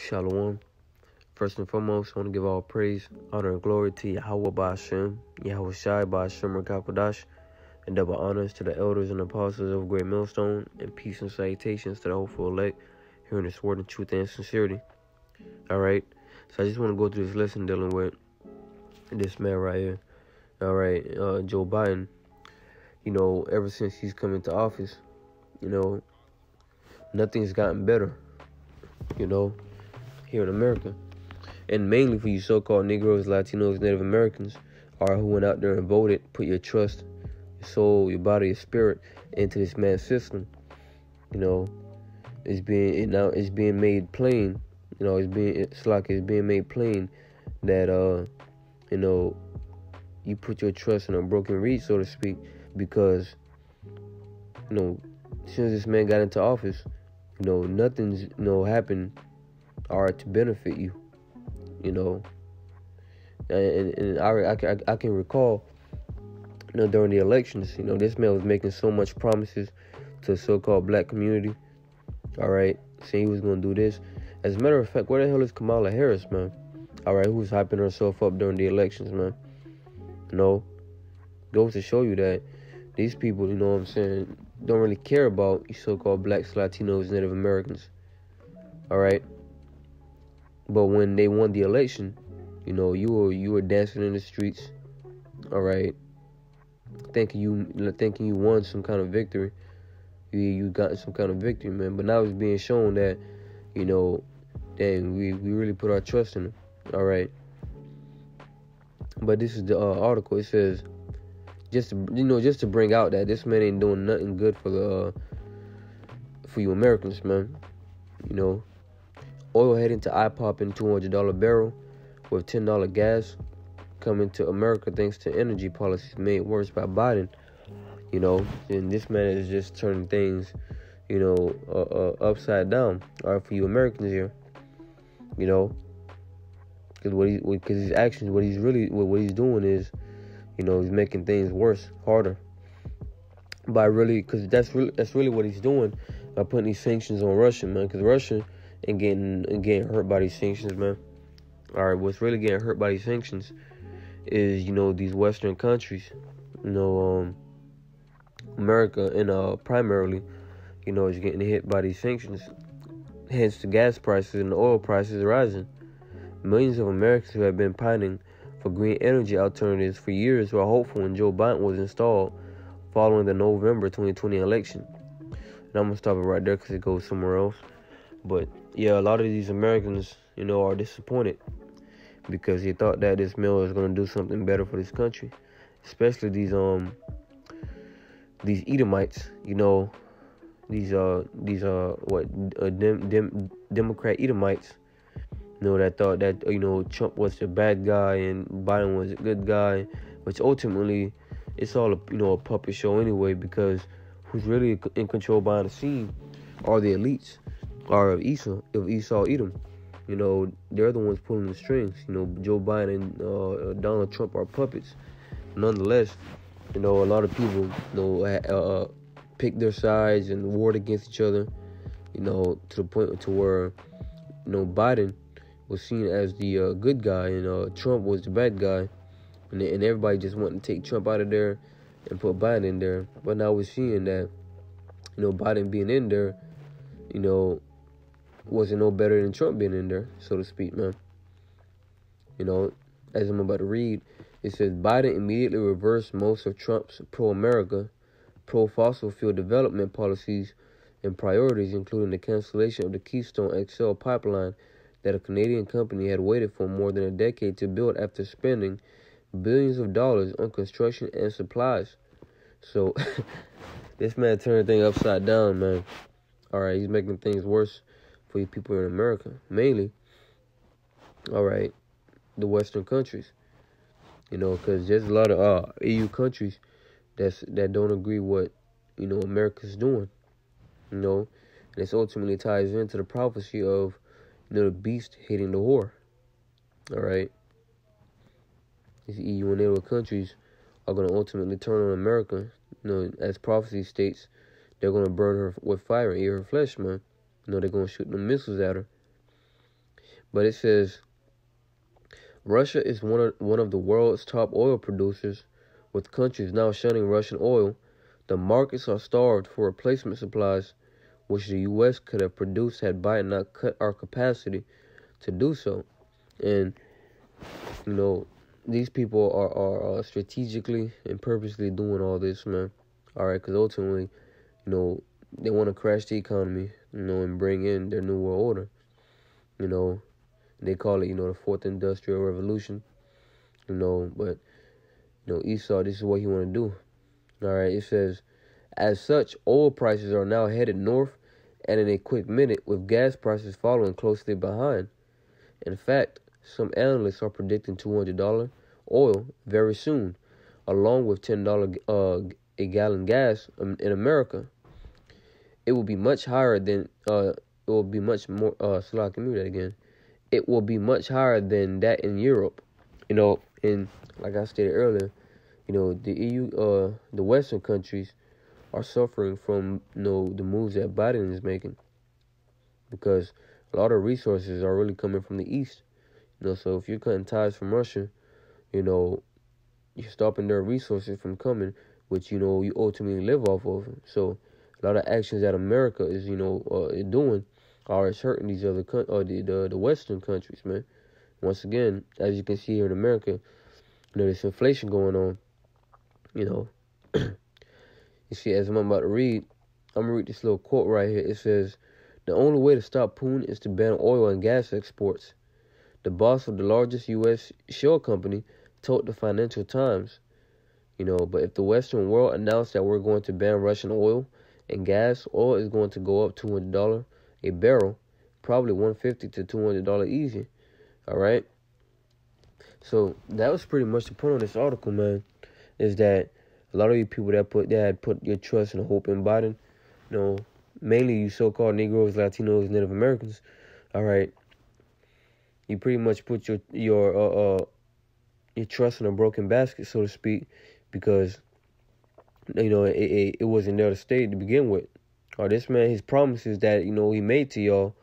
Shalom. First and foremost, I want to give all praise, honor, and glory to Yahweh Ba'ashem, Yahweh Shai Ba'ashem Rakapadash, and double honors to the elders and apostles of Great Millstone, and peace and salutations to the hopeful elect, here in this word in truth and sincerity. Alright, so I just want to go through this lesson dealing with this man right here. Alright, Joe Biden, ever since he's come into office, nothing's gotten better, here in America. And mainly for you so-called Negroes, Latinos, Native Americans, who went out there and voted, put your trust, your soul, your body, your spirit into this man's system. It's being made plain. It's being made plain that you put your trust in a broken reed, so to speak, because as soon as this man got into office, nothing's happened to benefit you. And I can recall, during the elections, this man was making so much promises to the so-called black community. Alright, saying he was gonna do this. As a matter of fact, where the hell is Kamala Harris, man? Alright, who was hyping herself up during the elections, man? Goes to show you that these people, don't really care about you so-called blacks, Latinos, Native Americans. Alright? But when they won the election, you were dancing in the streets, all right, thinking you won some kind of victory. You got some kind of victory, man. But now it's being shown that, dang, we really put our trust in them, all right. But this is the article. It says just to bring out that this man ain't doing nothing good for you Americans, man. Oil heading to eye-popping $200 barrel with $10 gas coming to America thanks to energy policies made worse by Biden. And this man is just turning things, upside down. All right, for you Americans here, because his actions, what he's doing is, he's making things worse, harder. Because that's really what he's doing by putting these sanctions on Russia, man. Because Russia and getting hurt by these sanctions, man. All right, what's really getting hurt by these sanctions is, these Western countries, America, and primarily, is getting hit by these sanctions. Hence, the gas prices and the oil prices rising. Millions of Americans who have been pining for green energy alternatives for years were hopeful when Joe Biden was installed following the November 2020 election. And I'm gonna stop it right there because it goes somewhere else. But yeah, a lot of these Americans, are disappointed because they thought that this man was going to do something better for this country, especially these Edomites, Democrat Edomites, that thought that Trump was the bad guy and Biden was a good guy, which ultimately it's all a puppet show anyway, because who's really in control behind the scene are the elites. Or of Esau Edom. They're the ones pulling the strings. Joe Biden and Donald Trump are puppets. Nonetheless, a lot of people, picked their sides and warred against each other, to the point to where, Biden was seen as the good guy and Trump was the bad guy. And everybody just wanted to take Trump out of there and put Biden in there. But now we're seeing that, Biden being in there, wasn't no better than Trump being in there, so to speak, man. As I'm about to read, it says Biden immediately reversed most of Trump's pro-America, pro-fossil fuel development policies and priorities, including the cancellation of the Keystone XL pipeline that a Canadian company had waited for more than a decade to build after spending billions of dollars on construction and supplies. So, this man turned things upside down, man. All right, he's making things worse for you people in America, mainly, all right, the Western countries, because there's a lot of EU countries that don't agree what, America's doing, and this ultimately ties into the prophecy of, the beast hating the whore, all right. These EU and NATO countries are going to ultimately turn on America, as prophecy states. They're going to burn her with fire and eat her flesh, man. They're going to shoot them missiles at her. But it says Russia is one of the world's top oil producers, with countries now shunning Russian oil. The markets are starved for replacement supplies, which the U.S. could have produced had Biden not cut our capacity to do so. And, these people are strategically and purposely doing all this, man. All right, because ultimately, they want to crash the economy, and bring in their new world order. They call it, the Fourth Industrial Revolution. But, Esau, this is what he want to do. All right, it says, as such, oil prices are now headed north and in a quick minute, with gas prices following closely behind. In fact, some analysts are predicting $200 oil very soon, along with $10 a gallon gas in America. It will be much higher than It will be much more. Can you do that again? It will be much higher than that in Europe. And like I stated earlier, the EU, the Western countries are suffering from the moves that Biden is making, because a lot of resources are really coming from the East. So if you're cutting ties from Russia, you're stopping their resources from coming, which you ultimately live off of. So a lot of actions that America is doing are hurting these other the Western countries, man. Once again, as you can see here in America, there's inflation going on. You see, as I'm about to read, I'm going to read this little quote right here. It says, the only way to stop Putin is to ban oil and gas exports. The boss of the largest U.S. shell company told the Financial Times, but if the Western world announced that we're going to ban Russian oil and gas, oil is going to go up $200 a barrel, probably $150 to $200 easy. All right? So that was pretty much the point of this article, man, is that a lot of you people that had put your trust and hope in Biden, mainly you so-called Negroes, Latinos, Native Americans, all right, you pretty much put your trust in a broken basket, so to speak, because it wasn't there to stay to begin with. Or this man, his promises that he made to y'all,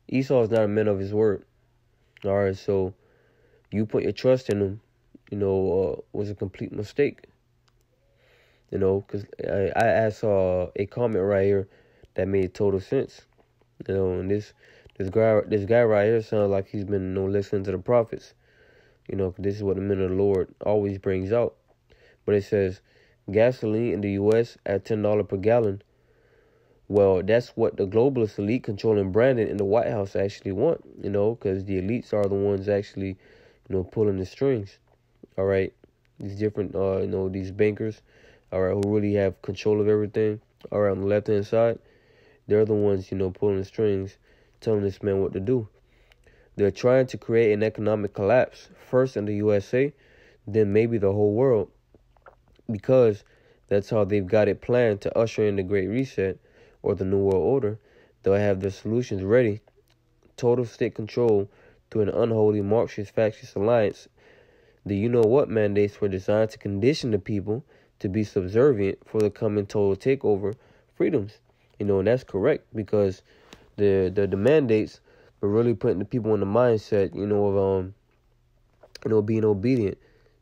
Esau is not a man of his word. All right, so you put your trust in him, was a complete mistake. Because I saw a comment right here that made total sense. And this guy right here sounds like he's been listening to the prophets. This is what the men of the Lord always brings out. But it says gasoline in the U.S. at $10 per gallon. Well, that's what the globalist elite controlling Brandon in the White House actually want, because the elites are the ones actually, pulling the strings. All right. These different, these bankers, all right, who really have control of everything. All right, on the left-hand side, they're the ones, pulling the strings, telling this man what to do. They're trying to create an economic collapse, first in the USA, then maybe the whole world, because that's how they've got it planned to usher in the Great Reset or the New World Order. They'll have their solutions ready. Total state control through an unholy Marxist fascist alliance. The you-know-what mandates were designed to condition the people to be subservient for the coming total takeover freedoms. And that's correct, because the mandates were really putting the people in the mindset, of being obedient,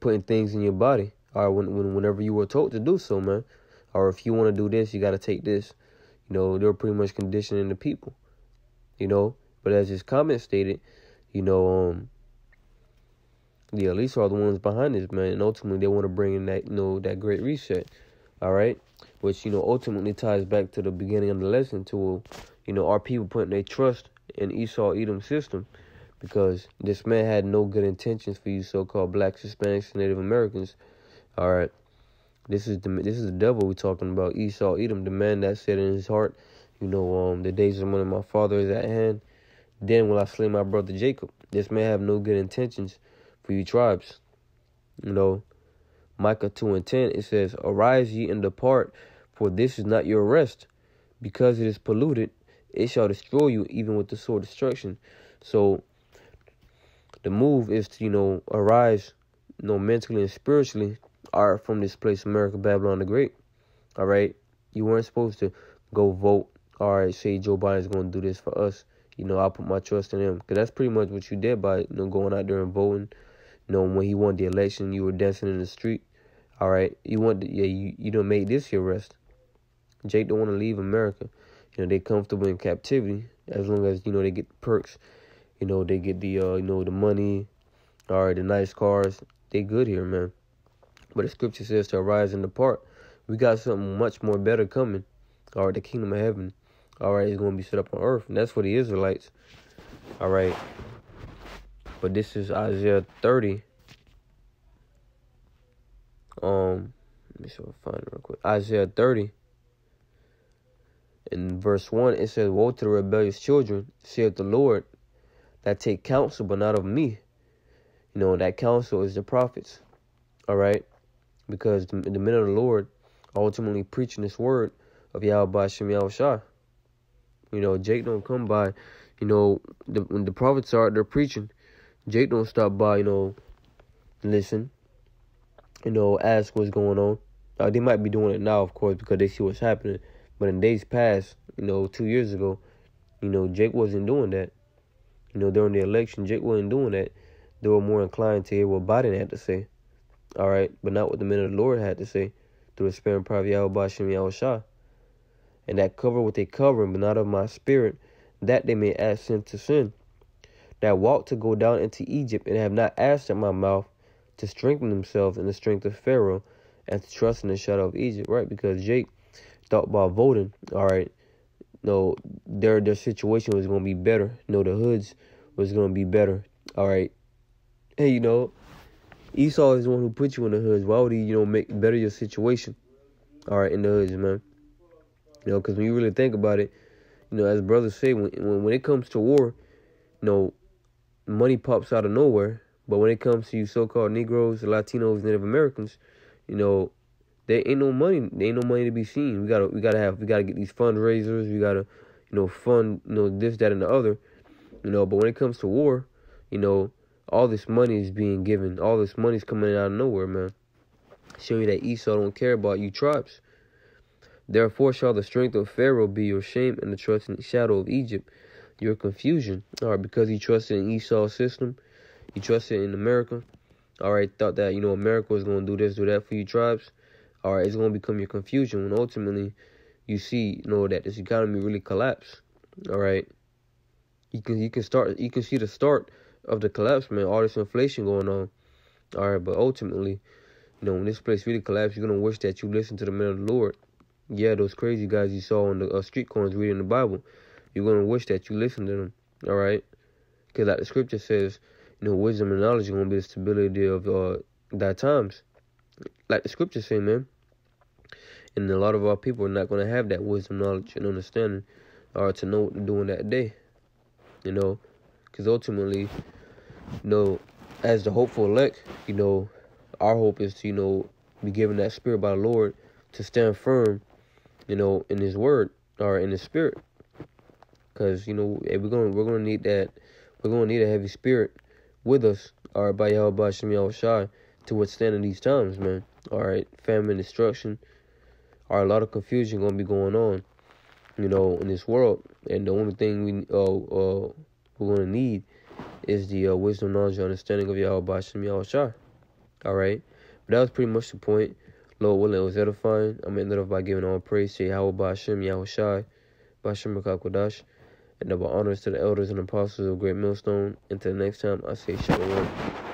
putting things in your body. Or whenever you were told to do so, man. Or if you want to do this, you got to take this. They're pretty much conditioning the people. But as his comment stated, the elites are the ones behind this, man. And ultimately, they want to bring in that, that Great Reset. All right? Which, ultimately ties back to the beginning of the lesson to, our people putting their trust in Esau Edom's system. Because this man had no good intentions for you so-called blacks, Hispanics, and Native Americans. All right? This is the devil we're talking about, Esau Edom, the man that said in his heart, the days of my father is at hand. Then will I slay my brother Jacob. This man have no good intentions for you tribes. Micah 2:10, it says, arise ye and depart, for this is not your rest. Because it is polluted, it shall destroy you even with the sword destruction. So the move is to, arise, mentally and spiritually, are from this place, America, Babylon the Great. All right. You weren't supposed to go vote. All right. Say Joe Biden's going to do this for us. I'll put my trust in him. Because that's pretty much what you did by, going out there and voting. When he won the election, you were dancing in the street. All right. You don't make this your rest. Jake don't want to leave America. They comfortable in captivity as long as, they get the perks. They get the, the money, all right, the nice cars. They good here, man. But the scripture says to arise and depart. We got something much more better coming. All right, the kingdom of heaven. All right, it's going to be set up on earth. And that's for the Israelites. All right. But this is Isaiah 30. Let me see if I find it real quick. Isaiah 30. In verse 1, it says, woe to the rebellious children, saith the Lord, that take counsel, but not of me. That counsel is the prophets. All right. Because the men of the Lord are ultimately preaching this word of Yahweh Shem Yahushua. Jake don't come by, when the prophets are, they're preaching. Jake don't stop by, listen, ask what's going on. They might be doing it now, of course, because they see what's happening. But in days past, 2 years ago, Jake wasn't doing that. During the election, Jake wasn't doing that. They were more inclined to hear what Biden had to say. All right, but not what the men of the Lord had to say through the spirit and power of Yahweh Shem Yahushua. And that cover what they covering, but not of my spirit, that they may add sin to sin. That walk to go down into Egypt and have not asked at my mouth to strengthen themselves in the strength of Pharaoh and to trust in the shadow of Egypt, right? Because Jake thought about voting, all right. Their situation was going to be better. The hoods was going to be better, all right. Hey, Esau is the one who put you in the hoods. Why would he, make better your situation, all right, in the hoods, man? Because when you really think about it, as brothers say, when it comes to war, money pops out of nowhere. But when it comes to you so-called Negroes, Latinos, Native Americans, there ain't no money. There ain't no money to be seen. We gotta get these fundraisers. We gotta, fund, this, that, and the other. But when it comes to war, all this money is being given. All this money is coming out of nowhere, man. Showing you that Esau don't care about you tribes. Therefore shall the strength of Pharaoh be your shame, and the trust in the shadow of Egypt your confusion. All right, because he trusted in Esau's system. He trusted in America. All right, thought that, America was going to do this, do that for you tribes. All right, it's going to become your confusion when ultimately you see, that this economy really collapsed. All right. You can see the start of the collapse, man. All this inflation going on. All right, but ultimately, when this place really collapses, you're going to wish that you listened to the men of the Lord. Yeah, those crazy guys you saw on the street corners reading the Bible. You're going to wish that you listened to them. All right. Because like the scripture says, wisdom and knowledge are going to be the stability of thy times. Like the scripture say, man. And a lot of our people are not going to have that wisdom, knowledge, and understanding to know what to do in that day. Because ultimately, as the hopeful elect, our hope is to, be given that spirit by the Lord to stand firm, in his word or in his spirit. Because, we're gonna need that. We're gonna need a heavy spirit with us, all right, by Yahweh Shem Yahushua to withstand in these times, man. All right, famine, destruction, all right, a lot of confusion gonna be going on, in this world. And the only thing we're gonna need is the wisdom, knowledge, and understanding of Yahweh Shem Yahushua. All right, but that was pretty much the point. Lord willing, it was edifying. I'm ended off by giving all praise to Yahweh Shem Yahushua, Bashem Kodash. And double honors to the elders and apostles of Great Millstone. Until next time, I say shalom.